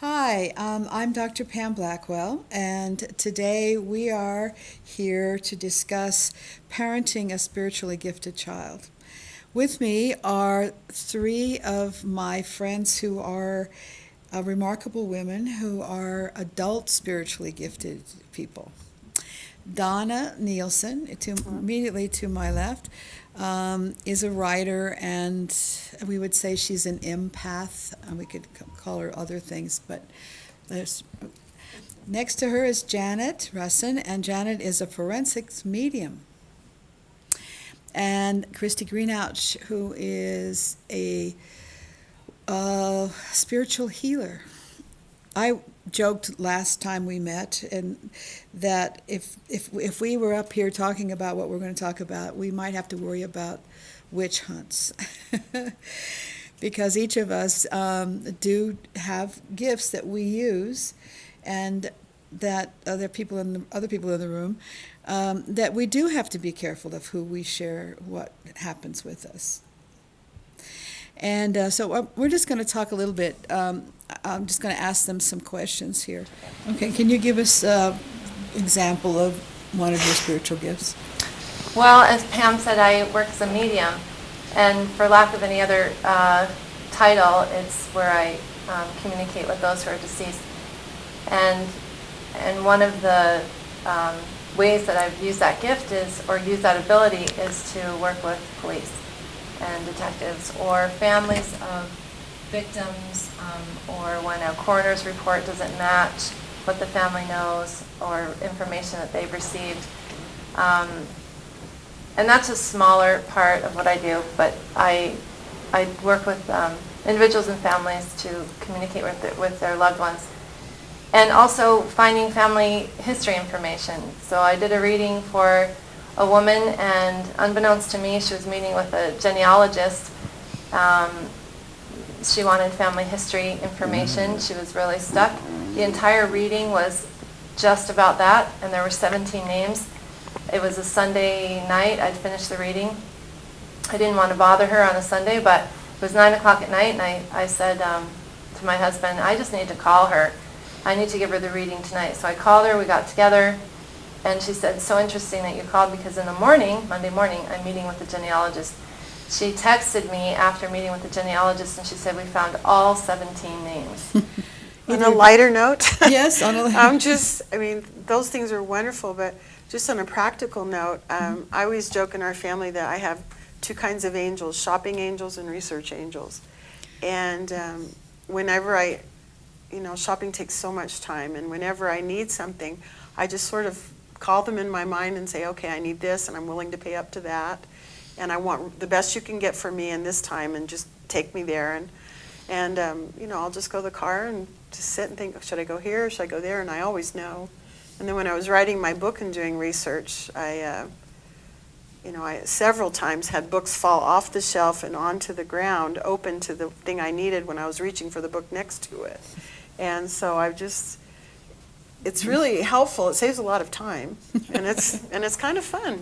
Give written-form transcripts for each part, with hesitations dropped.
Hi, I'm Dr. Pam Blackwell, and today we are here to discuss parenting a spiritually gifted child. With me are three of my friends who are remarkable women who are adult spiritually gifted people. Donna Nielsen, immediately to my left, is a writer, and we would say she's an empath. We could call her other things, but there's, next to her is Janet Russin, and Janet is a forensics medium. And Christy Greenouch, who is a spiritual healer. I joked last time we met, and that if we were up here talking about what we're going to talk about, we might have to worry about witch hunts, because each of us do have gifts that we use, and that other people in the room, that we do have to be careful of who we share what happens with us. And so we're just going to talk a little bit. I'm just going to ask them some questions here. Okay, can you give us an example of one of your spiritual gifts? Well, as Pam said, I work as a medium, and for lack of any other title, it's where I communicate with those who are deceased. And one of the ways that I've used that gift used that ability is to work with police and detectives or families of victims, or when a coroner's report doesn't match what the family knows or information that they've received. And that's a smaller part of what I do, but I work with individuals and families to communicate with their loved ones. And also finding family history information. So I did a reading for a woman, and unbeknownst to me, she was meeting with a genealogist. She wanted family history information. She was really stuck. The entire reading was just about that, and there were 17 names. It was a Sunday night. I'd finished the reading. I didn't want to bother her on a Sunday, but it was 9 o'clock at night, and I said to my husband, I just need to call her. I need to give her the reading tonight. So I called her, we got together, and she said, so interesting that you called, because in the morning, Monday morning, I'm meeting with the genealogist. She texted me after meeting with the genealogist, and she said, we found all 17 names. On a lighter note, Yes, on a those things are wonderful, but just on a practical note, I always joke in our family that I have two kinds of angels, shopping angels and research angels. And whenever shopping takes so much time, and whenever I need something, I just sort of call them in my mind and say, okay, I need this, and I'm willing to pay up to that, and I want the best you can get for me in this time, and just take me there. And I'll just go to the car and just sit and think, should I go here or should I go there? And I always know. And then when I was writing my book and doing research, I several times had books fall off the shelf and onto the ground, open to the thing I needed when I was reaching for the book next to it. And so it's really helpful. It saves a lot of time, and it's kind of fun,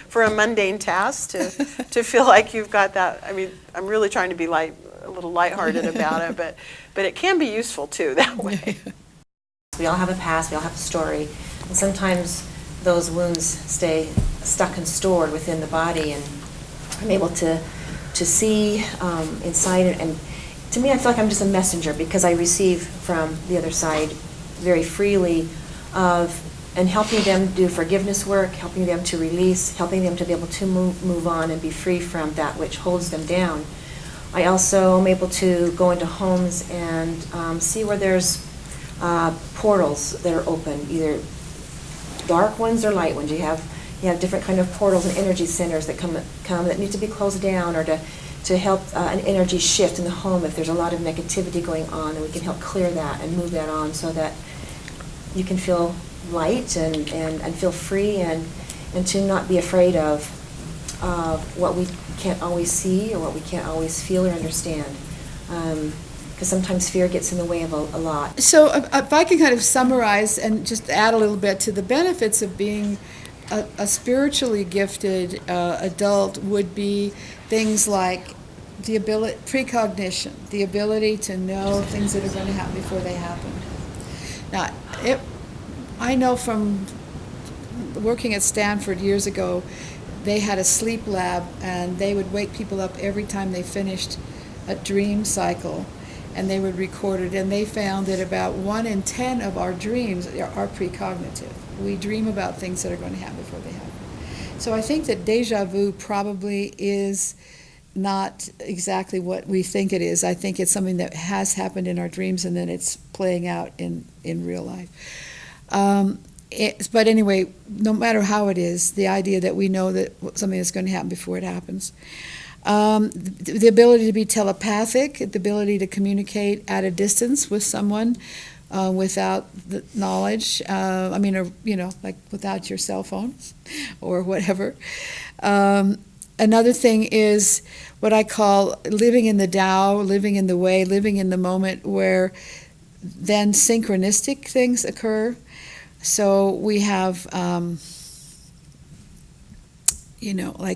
for a mundane task to feel like you've got that. I'm really trying to be a little lighthearted about it, but it can be useful too that way. We all have a past, we all have a story, and sometimes those wounds stay stuck and stored within the body, and I'm able to see inside it. And to me, I feel like I'm just a messenger, because I receive from the other side very freely and helping them do forgiveness work, helping them to release, helping them to be able to move on and be free from that which holds them down. I also am able to go into homes and see where there's portals that are open, either dark ones or light ones. You have different kind of portals and energy centers that come that need to be closed down, or to help an energy shift in the home if there's a lot of negativity going on, and we can help clear that and move that on so that you can feel light and feel free, and to not be afraid of what we can't always see or what we can't always feel or understand. Because sometimes fear gets in the way of a lot. So if I can kind of summarize and just add a little bit to the benefits of being a spiritually gifted adult, would be things like the ability, precognition, the ability to know things that are going to happen before they happen. Now, I know from working at Stanford years ago, they had a sleep lab, and they would wake people up every time they finished a dream cycle, and they would record it, and they found that about 1 in 10 of our dreams are precognitive. We dream about things that are going to happen before they happen. So I think that deja vu probably is not exactly what we think it is. I think it's something that has happened in our dreams, and then it's playing out in real life. But anyway, no matter how it is, the idea that we know that something is going to happen before it happens. The ability to be telepathic, the ability to communicate at a distance with someone without the knowledge, like without your cell phone or whatever. Another thing is what I call living in the Tao, living in the way, living in the moment, where then synchronistic things occur. So we have, like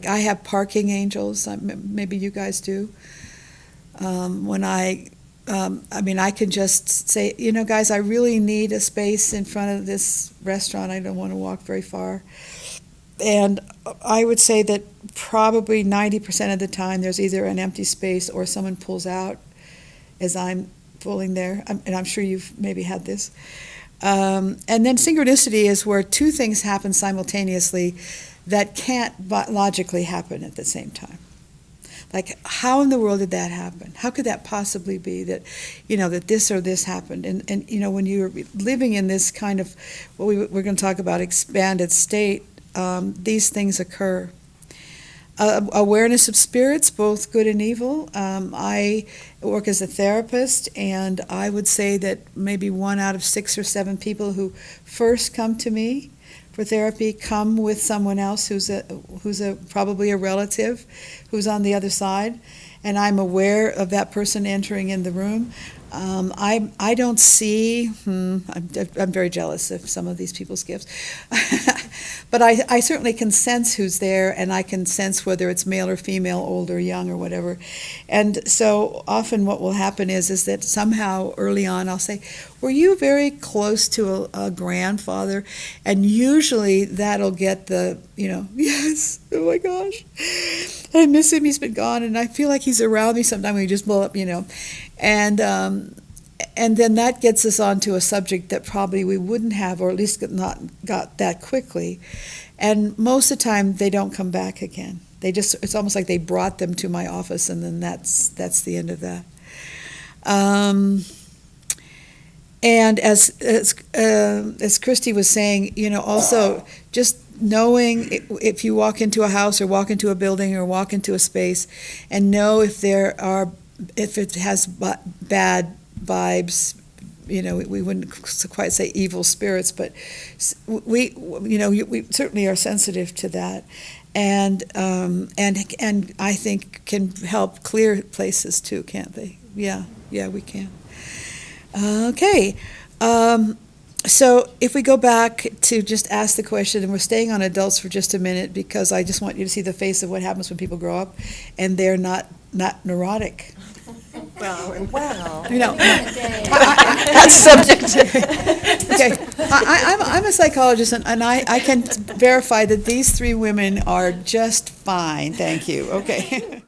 I have parking angels, maybe you guys do. When I can just say, guys, I really need a space in front of this restaurant. I don't want to walk very far. And I would say that probably 90% of the time there's either an empty space or someone pulls out as I'm pulling there. And I'm sure you've maybe had this. And then synchronicity is where two things happen simultaneously that can't logically happen at the same time. Like, how in the world did that happen? How could that possibly be that, that this or this happened? And when you're living in this kind of, what we're going to talk about, expanded state, these things occur. Awareness of spirits, both good and evil. I work as a therapist, and I would say that maybe 1 out of 6 or 7 people who first come to me for therapy come with someone else who's probably a relative who's on the other side, and I'm aware of that person entering in the room. I don't see, I'm very jealous of some of these people's gifts, but I certainly can sense who's there, and I can sense whether it's male or female, old or young or whatever. And so often what will happen is that somehow early on I'll say, were you very close to a grandfather? And usually that'll get the, yes, oh my gosh, I miss him, he's been gone, and I feel like he's around me sometime when we just blow up, And then that gets us onto a subject that probably we wouldn't have, or at least not got that quickly. And most of the time, they don't come back again. It's almost like they brought them to my office, and then that's the end of that. And as Christy was saying, also just knowing if you walk into a house or walk into a building or walk into a space, and know if it has bad vibes, we wouldn't quite say evil spirits, but we certainly are sensitive to that, and I think can help clear places too, can't they? Yeah, we can. Okay. So if we go back to just ask the question, and we're staying on adults for just a minute because I just want you to see the face of what happens when people grow up and they're not neurotic. Well, that's subjective. Okay, I'm a psychologist, and I can verify that these 3 women are just fine. Thank you. Okay.